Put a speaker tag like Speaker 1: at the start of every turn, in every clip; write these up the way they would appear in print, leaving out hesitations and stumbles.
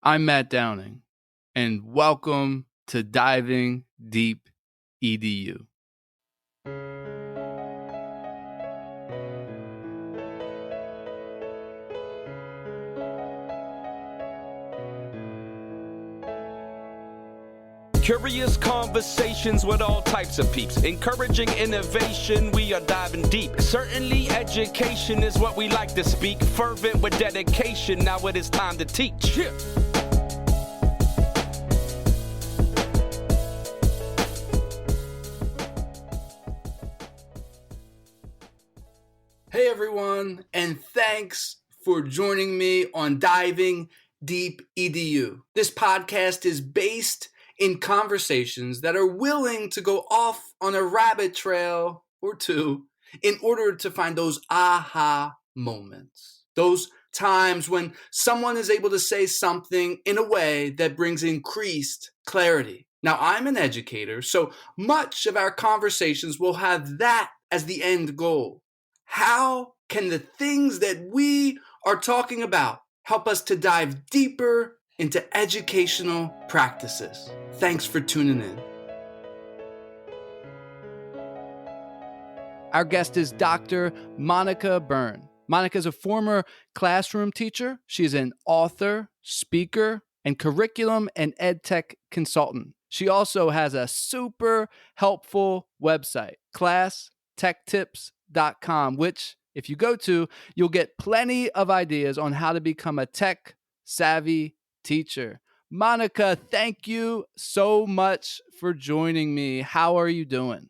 Speaker 1: I'm Matt Downing, and welcome to Diving Deep EDU.
Speaker 2: Curious conversations with all types of peeps. Encouraging innovation, we are diving deep. Certainly education is what we like to speak. Fervent with dedication, now it is time to teach. Yeah.
Speaker 1: Hey everyone, and thanks for joining me on Diving Deep EDU. This podcast is based in conversations that are willing to go off on a rabbit trail or two in order to find those aha moments. Those times when someone is able to say something in a way that brings increased clarity. Now, I'm an educator, so much of our conversations will have that as the end goal. How can the things that we are talking about help us to dive deeper into educational practices? Thanks for tuning in. Our guest is Dr. Monica Byrne. Monica is a former classroom teacher. She is an author, speaker, and curriculum and ed tech consultant. She also has a super helpful website, classtechtips.com, which if you go to, you'll get plenty of ideas on how to become a tech savvy teacher. Monica, thank you so much for joining me. How are you doing?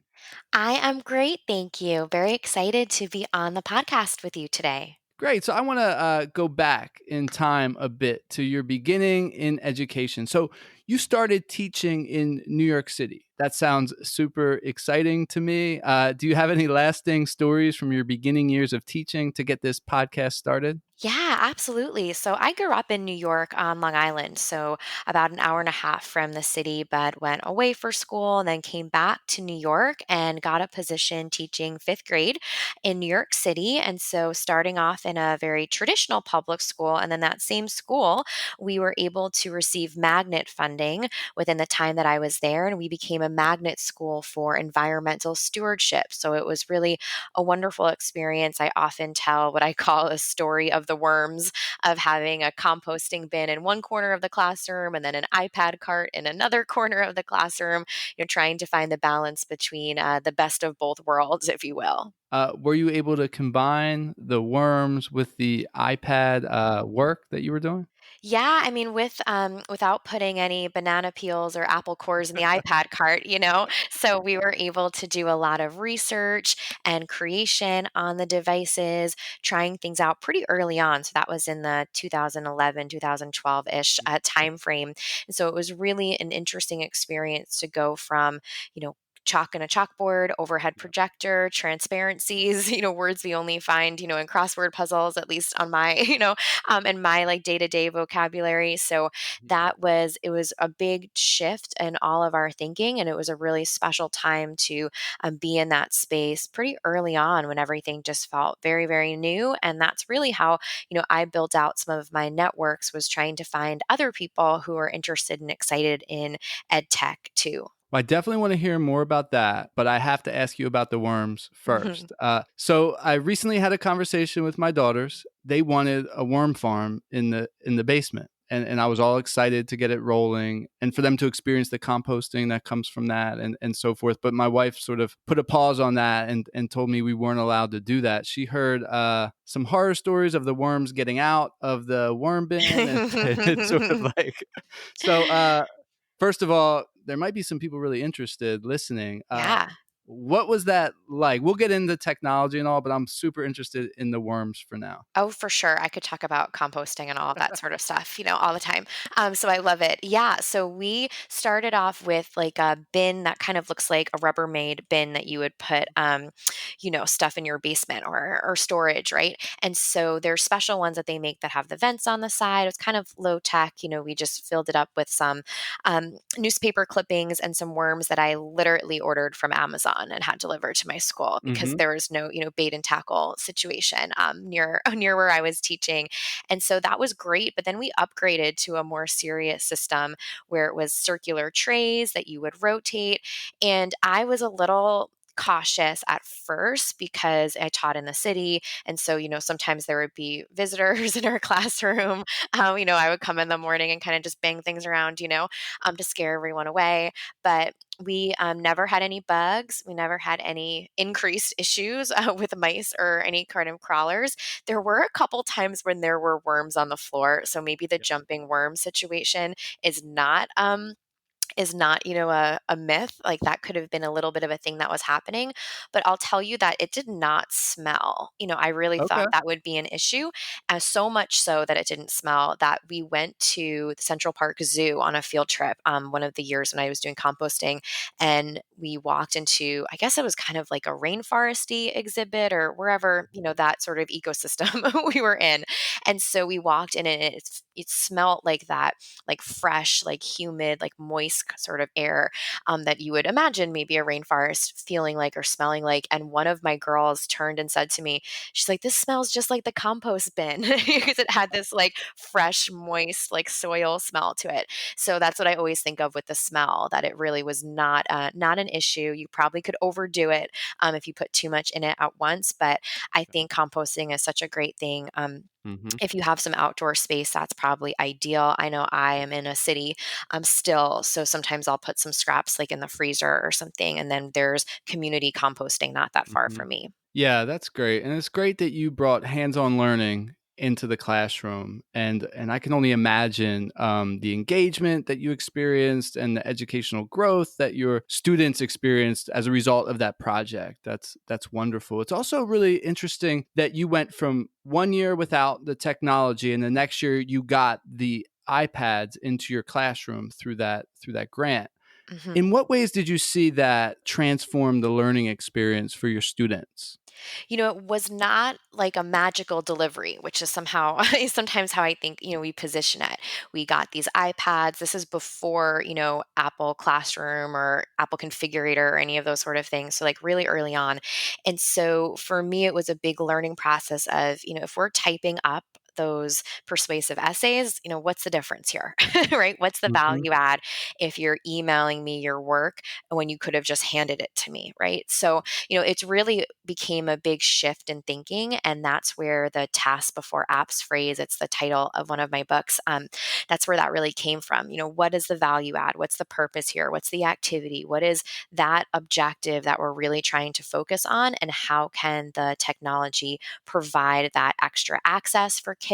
Speaker 3: I am great, thank you. Very excited to be on the podcast with you today.
Speaker 1: Great. So I want to go back in time a bit to your beginning in education. So you started teaching in New York City. That sounds super exciting to me. Do you have any lasting stories from your beginning years of teaching to get this podcast started?
Speaker 3: Yeah, absolutely. So I grew up in New York on Long Island, so about an hour and a half from the city, but went away for school and then came back to New York and got a position teaching fifth grade in New York City. And so starting off in a very traditional public school, and then that same school, we were able to receive magnet funding within the time that I was there, and we became a magnet school for environmental stewardship. So it was really a wonderful experience. I often tell what I call a story of the worms of having a composting bin in one corner of the classroom and then an iPad cart in another corner of the classroom, trying to find the balance between the best of both worlds, if you will.
Speaker 1: Were you able to combine the worms with the iPad work that you were doing?
Speaker 3: Yeah, I mean, without putting any banana peels or apple cores in the iPad cart, so we were able to do a lot of research and creation on the devices, trying things out pretty early on. So that was in the 2011, 2012-ish time frame. And so it was really an interesting experience to go from, chalk and a chalkboard, overhead projector, transparencies, words we only find, in crossword puzzles, at least on my, in my like day-to-day vocabulary. So it was a big shift in all of our thinking. And it was a really special time to be in that space pretty early on when everything just felt very, very new. And that's really how, I built out some of my networks, was trying to find other people who are interested and excited in ed tech too.
Speaker 1: Well, I definitely want to hear more about that, but I have to ask you about the worms first. So I recently had a conversation with my daughters. They wanted a worm farm in the basement. And I was all excited to get it rolling and for them to experience the composting that comes from that and so forth. But my wife sort of put a pause on that and told me we weren't allowed to do that. She heard some horror stories of the worms getting out of the worm bin. And it's sort of like, so first of all, there might be some people really interested listening.
Speaker 3: Yeah.
Speaker 1: What was that like? We'll get into technology and all, but I'm super interested in the worms for now.
Speaker 3: Oh, for sure. I could talk about composting and all of that sort of stuff, all the time. So I love it. Yeah. So we started off with like a bin that kind of looks like a Rubbermaid bin that you would put, stuff in your basement or storage, right? And so there's special ones that they make that have the vents on the side. It's kind of low tech. We just filled it up with some newspaper clippings and some worms that I literally ordered from Amazon. done and had delivered to my school because
Speaker 1: Mm-hmm.
Speaker 3: there was no, bait and tackle situation near near where I was teaching. And so that was great. But then we upgraded to a more serious system where it was circular trays that you would rotate. And I was a little cautious at first because I taught in the city. And so, sometimes there would be visitors in our classroom. I would come in the morning and kind of just bang things around, to scare everyone away. But we never had any bugs. We never had any increased issues with mice or any kind of crawlers. There were a couple times when there were worms on the floor. So maybe the
Speaker 1: Yeah.
Speaker 3: jumping worm situation is not a myth. Like, that could have been a little bit of a thing that was happening, but I'll tell you that it did not smell. I really
Speaker 1: Okay.
Speaker 3: thought that would be an issue, so much so that it didn't smell, that we went to the Central Park Zoo on a field trip one of the years when I was doing composting, and we walked into, I guess it was kind of like a rainforesty exhibit or wherever, that sort of ecosystem we were in. And so we walked in and it smelled like that, like fresh, like humid, like moist sort of air that you would imagine maybe a rainforest feeling like or smelling like. And one of my girls turned and said to me, she's like, "This smells just like the compost bin," because it had this like fresh, moist, like soil smell to it. So that's what I always think of with the smell, that it really was not an issue. You probably could overdo it if you put too much in it at once, but I think composting is such a great thing.
Speaker 1: Mm-hmm.
Speaker 3: If you have some outdoor space, that's probably ideal. I know I am in a city still, so sometimes I'll put some scraps like in the freezer or something, and then there's community composting not that far
Speaker 1: Mm-hmm.
Speaker 3: from me.
Speaker 1: Yeah, that's great. And it's great that you brought hands-on learning into the classroom. And I can only imagine the engagement that you experienced and the educational growth that your students experienced as a result of that project. That's wonderful. It's also really interesting that you went from 1 year without the technology and the next year you got the iPads into your classroom through that grant.
Speaker 3: Mhm.
Speaker 1: In what ways did you see that transform the learning experience for your students?
Speaker 3: It was not like a magical delivery, which is somehow is sometimes how I think, we position it. We got these iPads. This is before, Apple Classroom or Apple Configurator or any of those sort of things. So like really early on. And so for me, it was a big learning process of, if we're typing up those persuasive essays, what's the difference here, right? What's the
Speaker 1: Mhm.
Speaker 3: value add if you're emailing me your work when you could have just handed it to me, right? So it's really became a big shift in thinking. And that's where the task before apps phrase, it's the title of one of my books. That's where that really came from. What is the value add? What's the purpose here? What's the activity? What is that objective that we're really trying to focus on? And how can the technology provide that extra access for kids?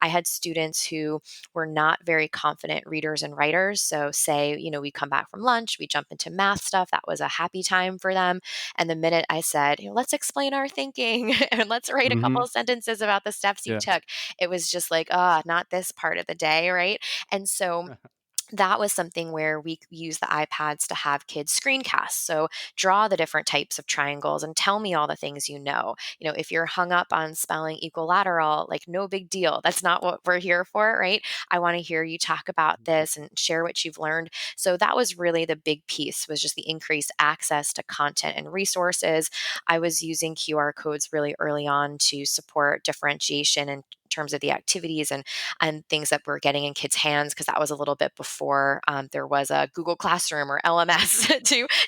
Speaker 3: I had students who were not very confident readers and writers. So, say, we come back from lunch, we jump into math stuff. That was a happy time for them. And the minute I said, let's explain our thinking and let's write a couple
Speaker 1: Mhm.
Speaker 3: of sentences about the steps you
Speaker 1: Yeah.
Speaker 3: took, it was just like, not this part of the day, right? And so that was something where we use the iPads to have kids screencast. So draw the different types of triangles and tell me all the things you know. If you're hung up on spelling equilateral, like no big deal. That's not what we're here for, right? I want to hear you talk about this and share what you've learned. So that was really the big piece, was just the increased access to content and resources. I was using QR codes really early on to support differentiation in terms of the activities and things that were getting in kids' hands, because that was a little bit before there was a Google Classroom or LMS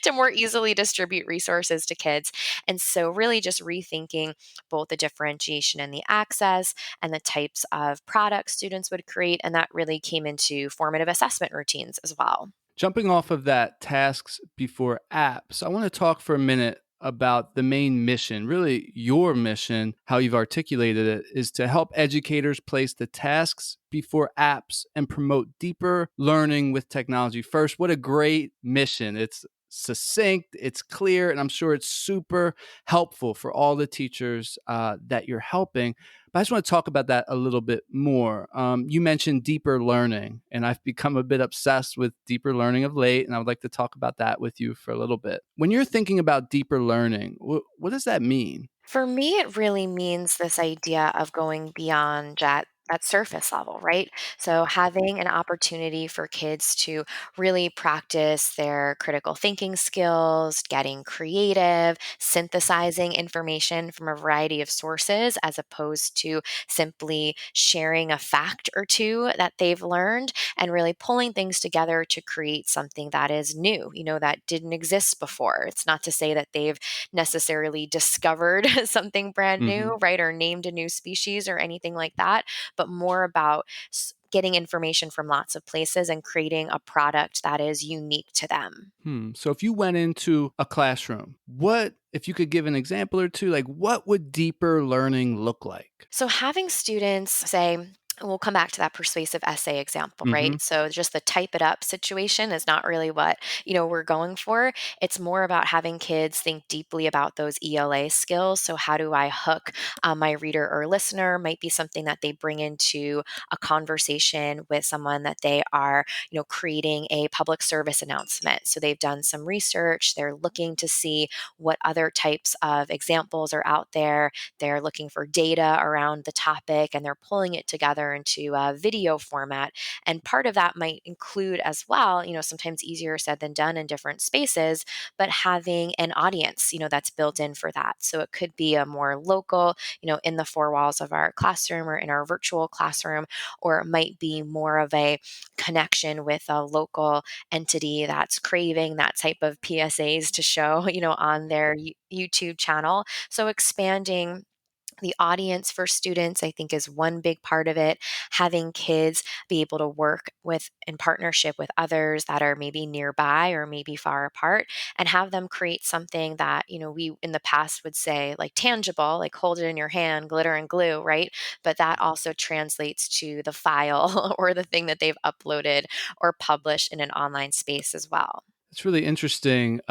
Speaker 3: to more easily distribute resources to kids. And so, really, just rethinking both the differentiation and the access and the types of products students would create, and that really came into formative assessment routines as well.
Speaker 1: Jumping off of that tasks before apps, I want to talk for a minute about the main mission, really your mission, how you've articulated it, is to help educators place the tasks before apps and promote deeper learning with technology first. What a great mission. It's succinct, it's clear, and I'm sure it's super helpful for all the teachers that you're helping. But I just want to talk about that a little bit more. You mentioned deeper learning, and I've become a bit obsessed with deeper learning of late, and I would like to talk about that with you for a little bit. When you're thinking about deeper learning, what does that mean?
Speaker 3: For me, it really means this idea of going beyond that surface level, right? So having an opportunity for kids to really practice their critical thinking skills, getting creative, synthesizing information from a variety of sources as opposed to simply sharing a fact or two that they've learned and really pulling things together to create something that is new, that didn't exist before. It's not to say that they've necessarily discovered something brand
Speaker 1: Hmm.
Speaker 3: new, right? Or named a new species or anything like that, but more about getting information from lots of places and creating a product that is unique to them.
Speaker 1: So if you went into a classroom, if you could give an example or two, like what would deeper learning look like?
Speaker 3: So having students say, we'll come back to that persuasive essay example, right?
Speaker 1: Hmm.
Speaker 3: So just the type it up situation is not really what, we're going for. It's more about having kids think deeply about those ELA skills. So how do I hook my reader or listener might be something that they bring into a conversation with someone that they are, creating a public service announcement. So they've done some research, they're looking to see what other types of examples are out there, they're looking for data around the topic and they're pulling it together into a video format. And part of that might include as well, sometimes easier said than done in different spaces, but having an audience, that's built in for that. So it could be a more local, in the four walls of our classroom or in our virtual classroom, or it might be more of a connection with a local entity that's craving that type of PSAs to show, on their YouTube channel. So expanding the audience for students, I think, is one big part of it. Having kids be able to work with in partnership with others that are maybe nearby or maybe far apart, and have them create something that, we in the past would say like tangible, like hold it in your hand, glitter and glue, right? But that also translates to the file or the thing that they've uploaded or published in an online space as well.
Speaker 1: It's really interesting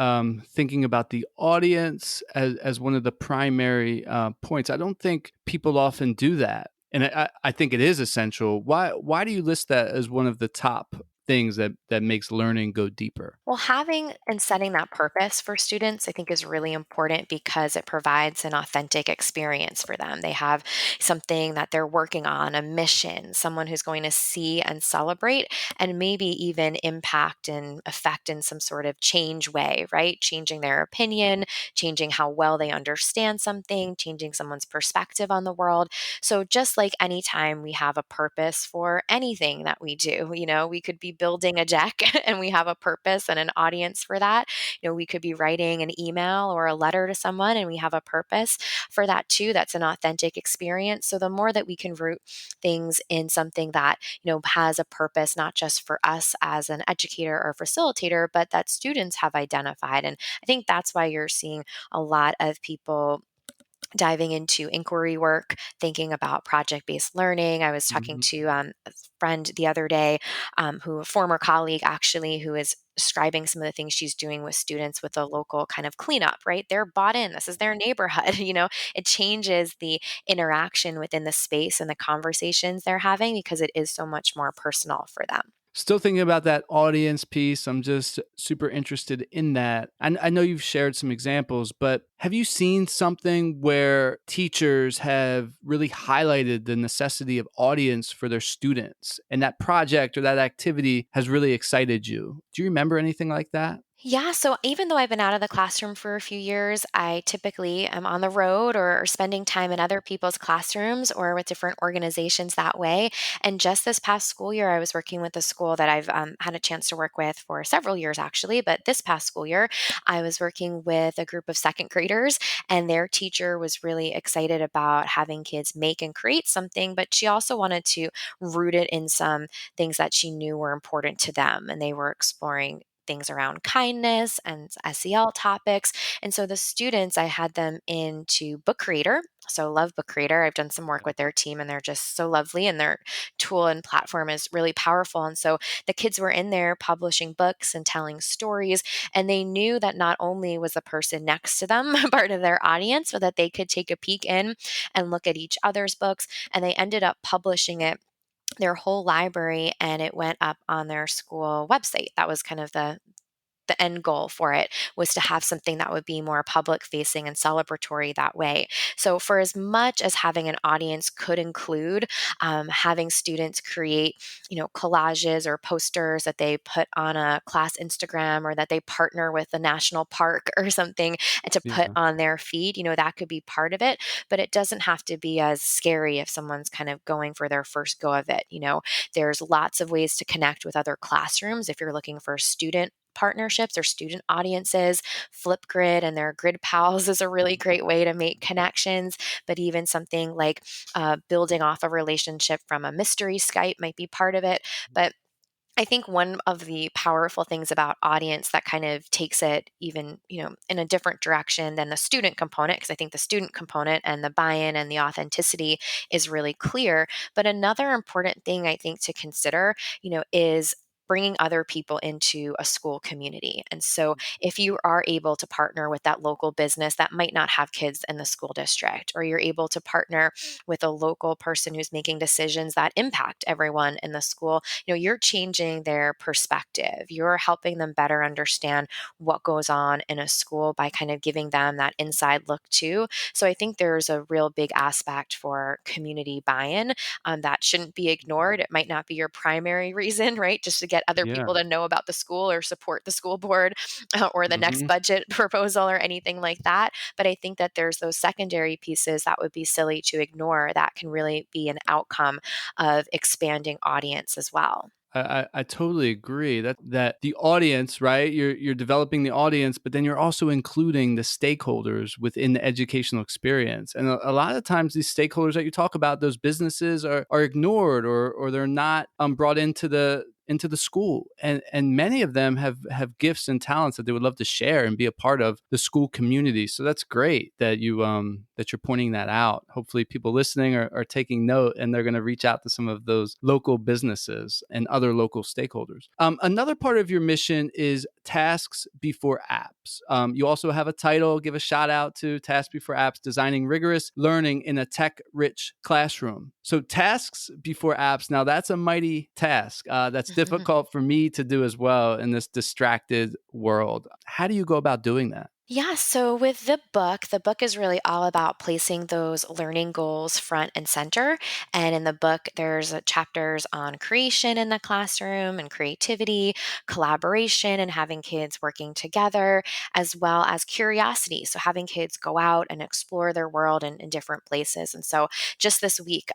Speaker 1: thinking about the audience as one of the primary points. I don't think people often do that. And I think it is essential. Why do you list that as one of the top things that makes learning go deeper?
Speaker 3: Well, having and setting that purpose for students, I think, is really important because it provides an authentic experience for them. They have something that they're working on, a mission, someone who's going to see and celebrate, and maybe even impact and affect in some sort of change way, right? Changing their opinion, changing how well they understand something, changing someone's perspective on the world. So, just like anytime we have a purpose for anything that we do, we could be building a deck and we have a purpose and an audience for that. We could be writing an email or a letter to someone and we have a purpose for that too. That's an authentic experience. So the more that we can root things in something that, has a purpose, not just for us as an educator or facilitator, but that students have identified. And I think that's why you're seeing a lot of people diving into inquiry work, thinking about project based learning. I was talking
Speaker 1: Hmm.
Speaker 3: to a friend the other day, a former colleague actually, who is describing some of the things she's doing with students with a local kind of cleanup, right? They're bought in. This is their neighborhood. It changes the interaction within the space and the conversations they're having because it is so much more personal for them.
Speaker 1: Still thinking about that audience piece. I'm just super interested in that. I know you've shared some examples, but have you seen something where teachers have really highlighted the necessity of audience for their students and that project or that activity has really excited you? Do you remember anything like that?
Speaker 3: Yeah, so even though I've been out of the classroom for a few years, I typically am on the road or spending time in other people's classrooms or with different organizations that way. And just this past school year, I was working with a school that I've had a chance to work with for several years, actually. But this past school year, I was working with a group of second graders, and their teacher was really excited about having kids make and create something, but she also wanted to root it in some things that she knew were important to them. And they were exploring things around kindness and SEL topics. And so the students, I had them into Book Creator. So love Book Creator. I've done some work with their team and they're just so lovely and their tool and platform is really powerful. And so the kids were in there publishing books and telling stories. And they knew that not only was the person next to them part of their audience, but that they could take a peek in and look at each other's books. And they ended up publishing it, their whole library, and it went up on their school website. That was kind of the end goal for it was to have something that would be more public facing and celebratory that way. So for as much as having an audience could include having students create, collages or posters that they put on a class Instagram, or that they partner with a national park or something and to put
Speaker 1: Yeah.
Speaker 3: on their feed, that could be part of it, but it doesn't have to be as scary if someone's kind of going for their first go of it. There's lots of ways to connect with other classrooms if you're looking for student partnerships or student audiences. Flipgrid and their Grid Pals is a really great way to make connections, but even something like building off a relationship from a mystery Skype might be part of it. But I think one of the powerful things about audience that kind of takes it even, in a different direction than the student component, because I think the student component and the buy-in and the authenticity is really clear. But another important thing I think to consider, is bringing other people into a school community. And so if you are able to partner with that local business that might not have kids in the school district, or you're able to partner with a local person who's making decisions that impact everyone in the school, you're changing their perspective. You're helping them better understand what goes on in a school by kind of giving them that inside look too. So I think there's a real big aspect for community buy-in that shouldn't be ignored. It might not be your primary reason, right? Just to get other
Speaker 1: Yeah.
Speaker 3: people to know about the school or support the school board or the next
Speaker 1: Hmm.
Speaker 3: budget proposal or anything like that. But I think that there's those secondary pieces that would be silly to ignore that can really be an outcome of expanding audience as well.
Speaker 1: I totally agree that the audience, right? You're developing the audience, but then you're also including the stakeholders within the educational experience. And a lot of times, these stakeholders that you talk about, those businesses are ignored, or they're not brought into the school, and many of them have gifts and talents that they would love to share and be a part of the school community. So that's great that you're pointing that out. Hopefully people listening are taking note, and they're going to reach out to some of those local businesses and other local stakeholders. Another part of your mission is tasks before apps. You also have a title. Give a shout out to Tasks Before Apps: Designing Rigorous Learning in a Tech-Rich Classroom. So tasks before apps. Now that's a mighty task. That's difficult for me to do as well in this distracted world. How do you go about doing that?
Speaker 3: Yeah, so with the book is really all about placing those learning goals front and center. And in the book, there's chapters on creation in the classroom and creativity, collaboration, and having kids working together, as well as curiosity. So having kids go out and explore their world in different places. And so just this week,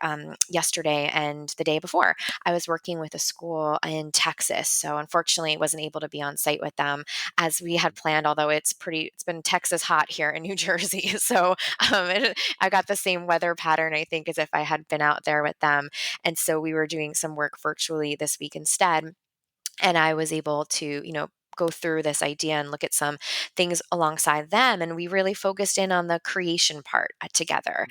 Speaker 3: yesterday and the day before, I was working with a school in Texas. So unfortunately, wasn't able to be on site with them as we had planned, although it's been Texas hot here in New Jersey. So I got the same weather pattern, I think, as if I had been out there with them. And so we were doing some work virtually this week instead. And I was able to, go through this idea and look at some things alongside them. And we really focused in on the creation part together.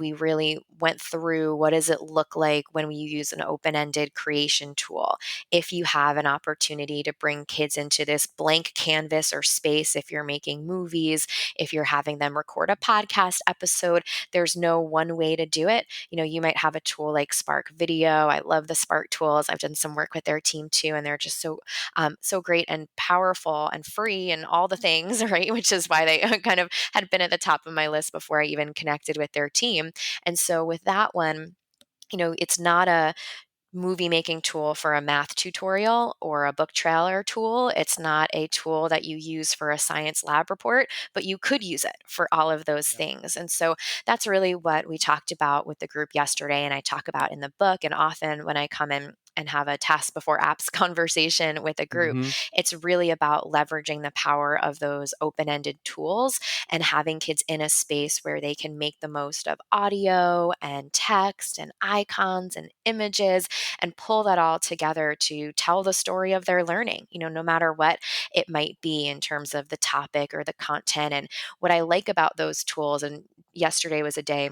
Speaker 3: We really went through what does it look like when we use an open-ended creation tool. If you have an opportunity to bring kids into this blank canvas or space, if you're making movies, if you're having them record a podcast episode, there's no one way to do it. You might have a tool like Spark Video. I love the Spark tools. I've done some work with their team too, and they're just so great and powerful and free and all the things, right? Which is why they kind of had been at the top of my list before I even connected with their team. And so with that one, it's not a movie making tool for a math tutorial or a book trailer tool. It's not a tool that you use for a science lab report, but you could use it for all of those things. And so that's really what we talked about with the group yesterday. And I talk about in the book. And often when I come in and have a task before apps conversation with a group,
Speaker 1: Hmm.
Speaker 3: it's really about leveraging the power of those open ended tools and having kids in a space where they can make the most of audio and text and icons and images and pull that all together to tell the story of their learning, no matter what it might be in terms of the topic or the content. And what I like about those tools, and yesterday was a day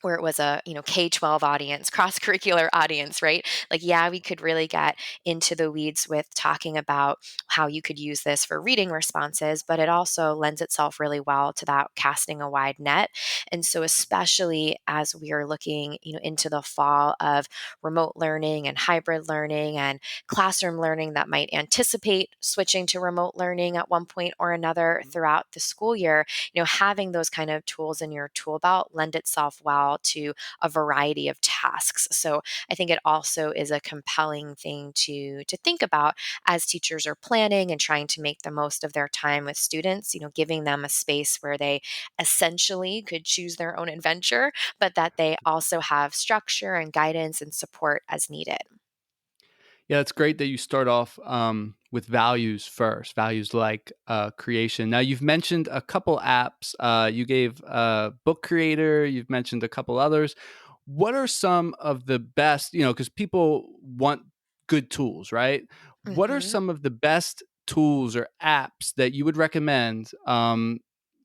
Speaker 3: where it was a, K-12 audience, cross-curricular audience, right? Like, yeah, we could really get into the weeds with talking about how you could use this for reading responses, but it also lends itself really well to that casting a wide net. And so especially as we are looking, into the fall of remote learning and hybrid learning and classroom learning that might anticipate switching to remote learning at one point or another throughout the school year, having those kind of tools in your tool belt lend itself well to a variety of tasks. So I think it also is a compelling thing to think about as teachers are planning and trying to make the most of their time with students, giving them a space where they essentially could choose their own adventure, but that they also have structure and guidance and support as needed.
Speaker 1: Yeah, it's great that you start off with values first, values like creation. Now, you've mentioned a couple apps. You gave Book Creator, you've mentioned a couple others. What are some of the best, because people want good tools, right? What are
Speaker 3: Mhm.
Speaker 1: some of the best tools or apps that you would recommend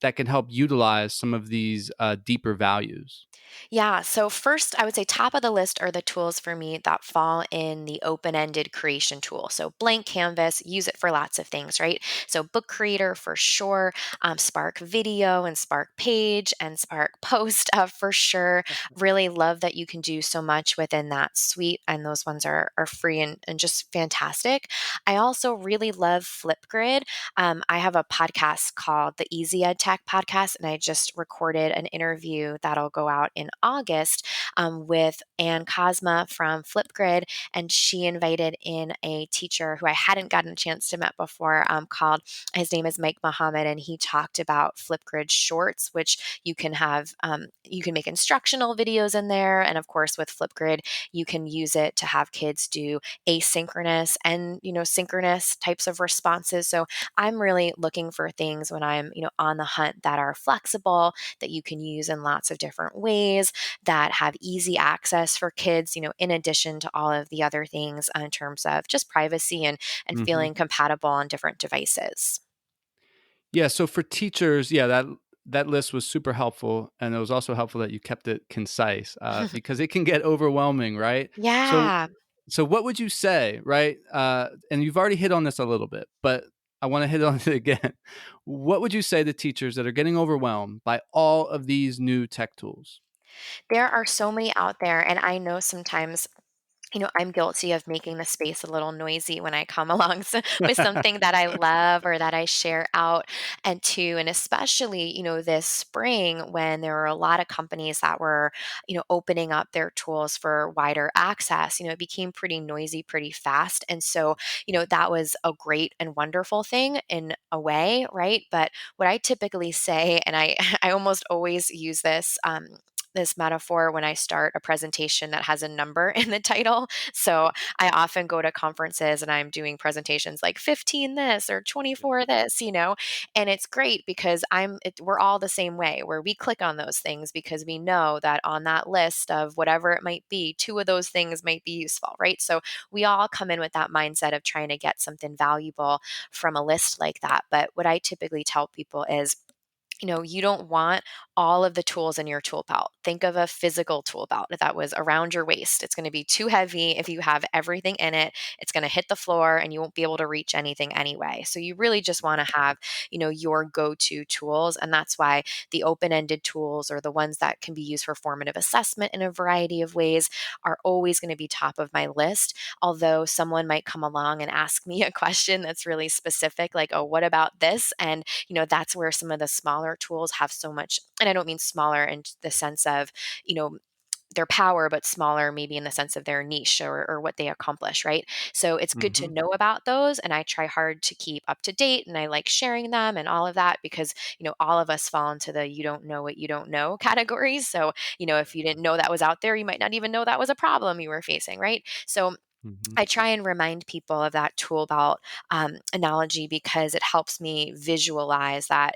Speaker 1: that can help utilize some of these deeper values?
Speaker 3: Yeah. So, first, I would say top of the list are the tools for me that fall in the open ended creation tool. So, blank canvas, use it for lots of things, right? So, Book Creator for sure, Spark Video and Spark Page and Spark Post for sure. Really love that you can do so much within that suite, and those ones are free and just fantastic. I also really love Flipgrid. I have a podcast called the Easy Ed Tech Podcast, and I just recorded an interview that'll go out in August with Ann Cosma from Flipgrid, and she invited in a teacher who I hadn't gotten a chance to meet before. Called his name is Mike Muhammad, and he talked about Flipgrid Shorts, which you can have. You can make instructional videos in there, and of course, with Flipgrid, you can use it to have kids do asynchronous and synchronous types of responses. So I'm really looking for things when I'm, on the hunt that are flexible, that you can use in lots of different ways, that have easy access for kids, in addition to all of the other things in terms of just privacy and
Speaker 1: Hmm.
Speaker 3: feeling compatible on different devices.
Speaker 1: Yeah, so for teachers, yeah, that list was super helpful, and it was also helpful that you kept it concise because it can get overwhelming, right? So,
Speaker 3: Yeah.
Speaker 1: so what would you say, right? And you've already hit on this a little bit, but I want to hit on it again. What would you say to teachers that are getting overwhelmed by all of these new tech tools?
Speaker 3: There are so many out there, and I know sometimes I'm guilty of making the space a little noisy when I come along with something that I love or that I share out and to, and especially, this spring when there were a lot of companies that were, opening up their tools for wider access, it became pretty noisy pretty fast. And so, that was a great and wonderful thing in a way, right? But what I typically say, and I, I almost always use this metaphor when I start a presentation that has a number in the title. So I often go to conferences and I'm doing presentations like 15 this or 24 this, and it's great because we're all the same way where we click on those things because we know that on that list of whatever it might be, two of those things might be useful, right? So we all come in with that mindset of trying to get something valuable from a list like that. But what I typically tell people is, you don't want all of the tools in your tool belt. Think of a physical tool belt that was around your waist. It's going to be too heavy if you have everything in it. It's going to hit the floor and you won't be able to reach anything anyway. So you really just want to have, your go-to tools. And that's why the open-ended tools or the ones that can be used for formative assessment in a variety of ways are always going to be top of my list. Although someone might come along and ask me a question that's really specific, like, oh, what about this? And that's where some of the smaller tools have so much, and I don't mean smaller in the sense of, you know, their power, but smaller maybe in the sense of their niche or what they accomplish, right? So it's good to
Speaker 1: Hmm.
Speaker 3: know about those. And I try hard to keep up to date and I like sharing them and all of that because, all of us fall into the you don't know what you don't know categories. So, if you didn't know that was out there, you might not even know that was a problem you were facing, right? So
Speaker 1: Hmm.
Speaker 3: I try and remind people of that tool belt analogy because it helps me visualize that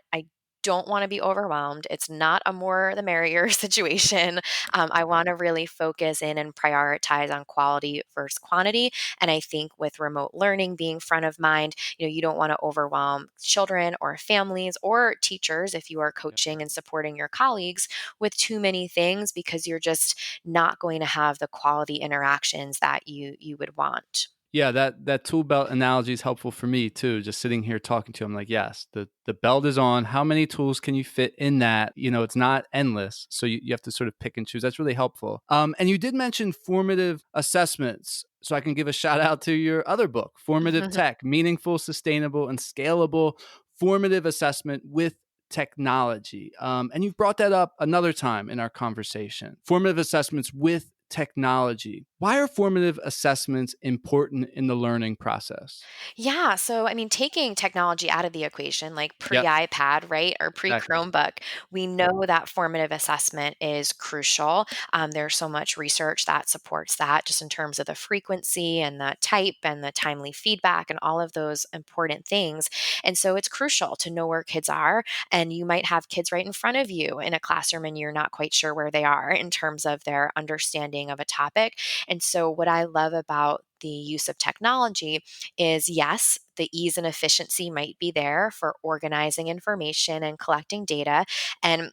Speaker 3: don't want to be overwhelmed. It's not a more the merrier situation. I want to really focus in and prioritize on quality versus quantity. And I think with remote learning being front of mind, you don't want to overwhelm children or families or teachers if you are coaching and supporting your colleagues with too many things, because you're just not going to have the quality interactions that you would want.
Speaker 1: Yeah, that tool belt analogy is helpful for me too. Just sitting here talking to him, like, yes, the belt is on. How many tools can you fit in that? It's not endless, so you have to sort of pick and choose. That's really helpful. And you did mention formative assessments, so I can give a shout out to your other book, Formative Tech: Meaningful, Sustainable, and Scalable Formative Assessment with Technology. And you've brought that up another time in our conversation. Formative assessments with technology. Why are formative assessments important in the learning process?
Speaker 3: Yeah. So, I mean, taking technology out of the equation, like pre
Speaker 1: Yep,
Speaker 3: iPad, right, or pre
Speaker 1: exactly.
Speaker 3: Chromebook, we know that formative assessment is crucial. There's so much research that supports that, just in terms of the frequency and the type and the timely feedback and all of those important things. And so, it's crucial to know where kids are. And you might have kids right in front of you in a classroom, and you're not quite sure where they are in terms of their understanding of a topic. And so, what I love about the use of technology is, yes, the ease and efficiency might be there for organizing information and collecting data. And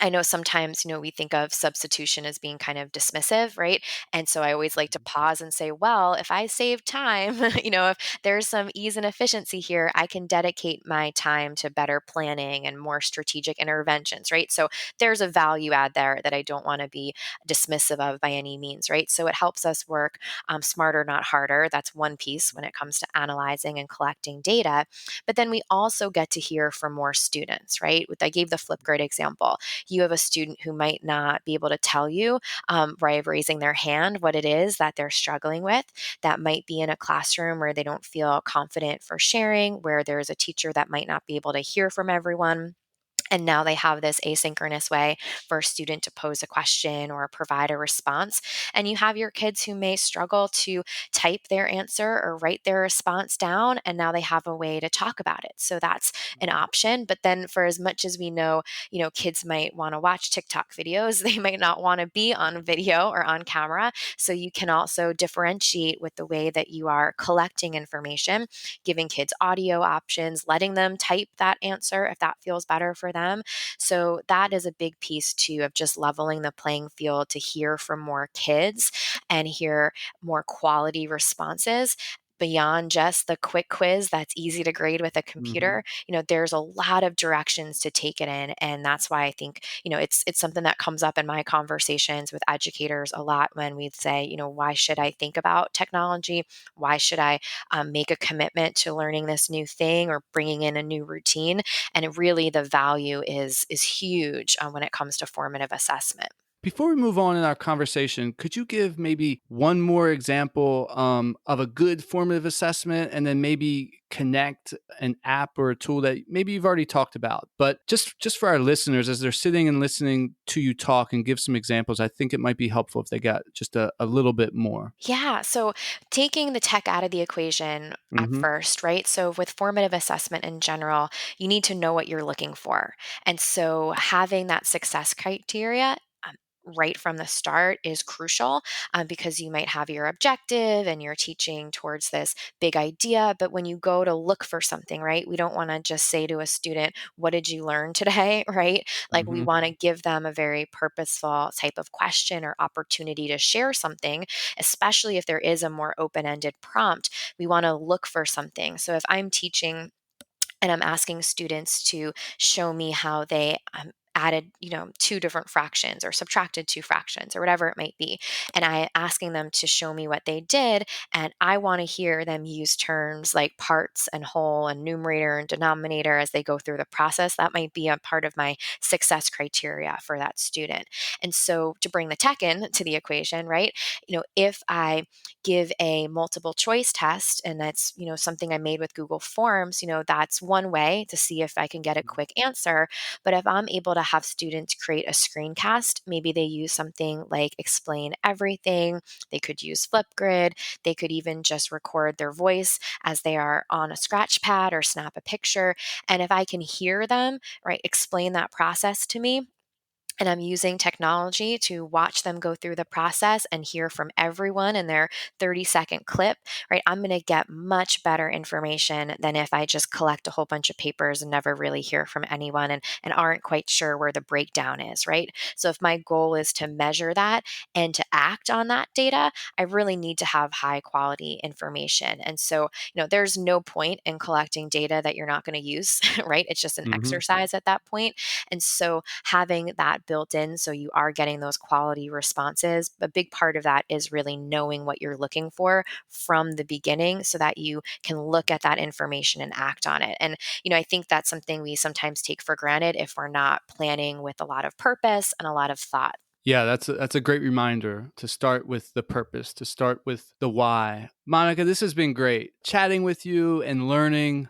Speaker 3: I know sometimes, we think of substitution as being kind of dismissive, right? And so I always like to pause and say, well, if I save time, if there's some ease and efficiency here, I can dedicate my time to better planning and more strategic interventions, right? So there's a value add there that I don't want to be dismissive of by any means, right? So it helps us work smarter, not harder. That's one piece when it comes to analyzing and collecting data. But then we also get to hear from more students, right? I gave the Flipgrid example. You have a student who might not be able to tell you, by raising their hand, what it is that they're struggling with. That might be in a classroom where they don't feel confident for sharing, where there's a teacher that might not be able to hear from everyone. And now they have this asynchronous way for a student to pose a question or provide a response. And you have your kids who may struggle to type their answer or write their response down. And now they have a way to talk about it. So that's an option. But then, for as much as we know, kids might want to watch TikTok videos, they might not want to be on video or on camera. So you can also differentiate with the way that you are collecting information, giving kids audio options, letting them type that answer if that feels better for them. So that is a big piece too of just leveling the playing field to hear from more kids and hear more quality responses beyond just the quick quiz that's easy to grade with a
Speaker 1: Hmm.
Speaker 3: computer. There's a lot of directions to take it in, and that's why I think, it's something that comes up in my conversations with educators a lot when we say, why should I think about technology? Why should I make a commitment to learning this new thing or bringing in a new routine? And really, the value is huge when it comes to formative assessment.
Speaker 1: Before we move on in our conversation, could you give maybe one more example of a good formative assessment, and then maybe connect an app or a tool that maybe you've already talked about? But just for our listeners, as they're sitting and listening to you talk and give some examples, I think it might be helpful if they got just a little bit more.
Speaker 3: Yeah. So taking the tech out of the equation at
Speaker 1: Hmm.
Speaker 3: first, right? So with formative assessment in general, you need to know what you're looking for. And so having that success criteria right from the start is crucial, because you might have your objective and you're teaching towards this big idea. But when you go to look for something, right, we don't want to just say to a student, what did you learn today? Right? Like, we
Speaker 1: Hmm.
Speaker 3: want to give them a very purposeful type of question or opportunity to share something, especially if there is a more open ended prompt. We want to look for something. So if I'm teaching and I'm asking students to show me how they added, two different fractions or subtracted two fractions or whatever it might be. And I asking them to show me what they did. And I want to hear them use terms like parts and whole and numerator and denominator as they go through the process. That might be a part of my success criteria for that student. And so to bring the tech in to the equation, right? If I give a multiple choice test, and that's, something I made with Google Forms, that's one way to see if I can get a quick answer. But if I'm able to have students create a screencast. Maybe they use something like Explain Everything. They could use Flipgrid. They could even just record their voice as they are on a scratch pad or snap a picture. And if I can hear them, right, explain that process to me, and I'm using technology to watch them go through the process and hear from everyone in their 30-second clip, right? I'm going to get much better information than if I just collect a whole bunch of papers and never really hear from anyone and aren't quite sure where the breakdown is, right? So if my goal is to measure that and to act on that data, I really need to have high quality information. And so, there's no point in collecting data that you're not going to use, right? It's just an exercise at that point. And so having that built in so you are getting those quality responses, a big part of that is really knowing what you're looking for from the beginning so that you can look at that information and act on it. And, I think that's something we sometimes take for granted if we're not planning with a lot of purpose and a lot of thought.
Speaker 1: Yeah, that's a great reminder to start with the purpose, to start with the why. Monica, this has been great chatting with you and learning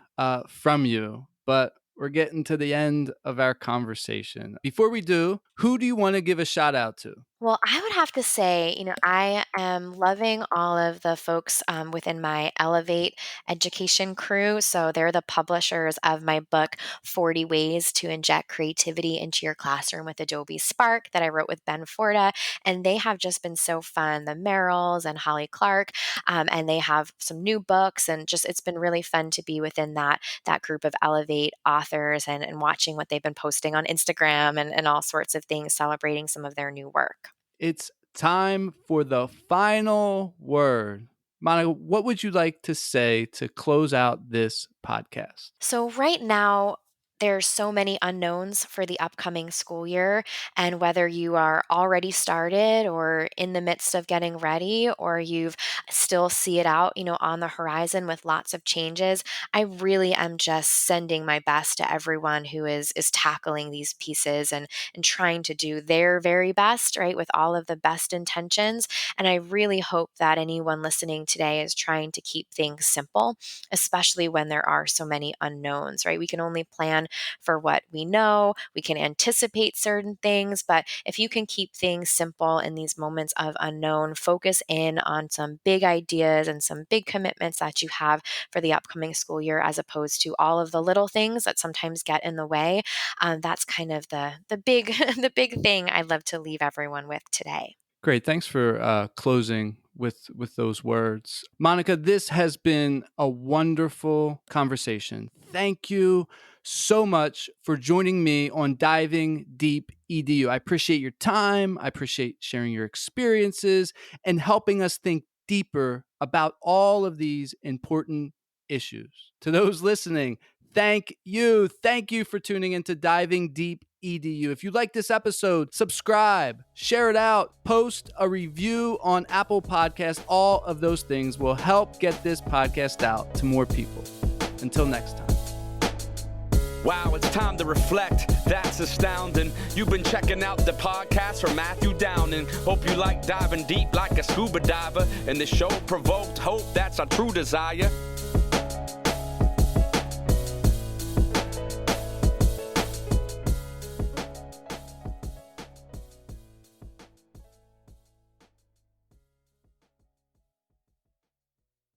Speaker 1: from you, but we're getting to the end of our conversation. Before we do, who do you want to give a shout out to?
Speaker 3: Well, I would have to say, I am loving all of the folks within my Elevate education crew. So they're the publishers of my book, 40 Ways to Inject Creativity into Your Classroom with Adobe Spark, that I wrote with Ben Forta. And they have just been so fun, the Merrills and Holly Clark. And they have some new books, and just it's been really fun to be within that group of Elevate authors and watching what they've been posting on Instagram and all sorts of things, celebrating some of their new work.
Speaker 1: It's time for the final word. Monica, what would you like to say to close out this podcast?
Speaker 3: So right now, there's so many unknowns for the upcoming school year, and whether you are already started or in the midst of getting ready, or you've still see it out, on the horizon with lots of changes, I really am just sending my best to everyone who is tackling these pieces and trying to do their very best, right, with all of the best intentions. And I really hope that anyone listening today is trying to keep things simple, especially when there are so many unknowns, right? We can only plan for what we know. We can anticipate certain things, but if you can keep things simple in these moments of unknown, focus in on some big ideas and some big commitments that you have for the upcoming school year, as opposed to all of the little things that sometimes get in the way. That's kind of the big the big thing I'd love to leave everyone with today.
Speaker 1: Great. Thanks for closing with those words. Monica, this has been a wonderful conversation. Thank you so much for joining me on Diving Deep EDU. I appreciate your time. I appreciate sharing your experiences and helping us think deeper about all of these important issues. To those listening, thank you. Thank you for tuning into Diving Deep EDU. If you like this episode, subscribe, share it out, post a review on Apple Podcasts. All of those things will help get this podcast out to more people. Until next time.
Speaker 2: Wow, it's time to reflect. That's astounding. You've been checking out the podcast from Matthew Downing. Hope you like diving deep like a scuba diver. And the show provoked hope, that's our true desire.